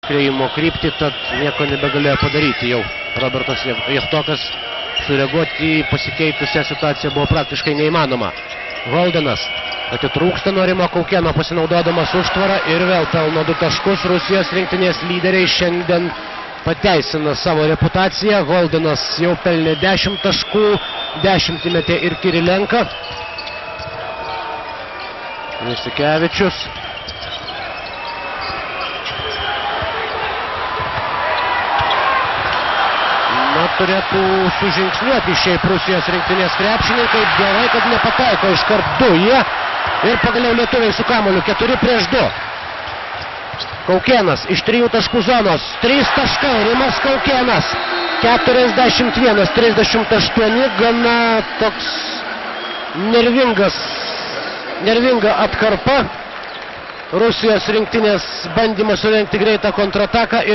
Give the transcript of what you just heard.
Priėjimo kryptį, tad nieko nebegalėjo padaryti jau. Robertas Jachtokas sureaguoti į pasikeitusią situaciją buvo praktiškai neįmanoma. Holdenas atitrūksta nuo Rimo Kaukėno pasinaudodamas užtvarą ir vėl pelno 2 taškus. Rusijos rinktinės lyderiai šiandien pateisina savo reputaciją. Holdenas jau pelnė 10 taškų, 10 įmetė ir Kirilenka. Jasikevičius. Turėtų sužingsniuoti šiaip Rusijos rinktinės krepšininkai. Gerai, kad nepataiko iškart 2 jie. Ir pagaliau lietuviai su kamuoliu 4 prieš 2. Kaukėnas iš 3 taškų zonos. 3 taškai, Rimas Kaukėnas. 41-38. Gana toks nervinga atkarpa. Rusijos rinktinės bandymas surengti greitą kontrataką.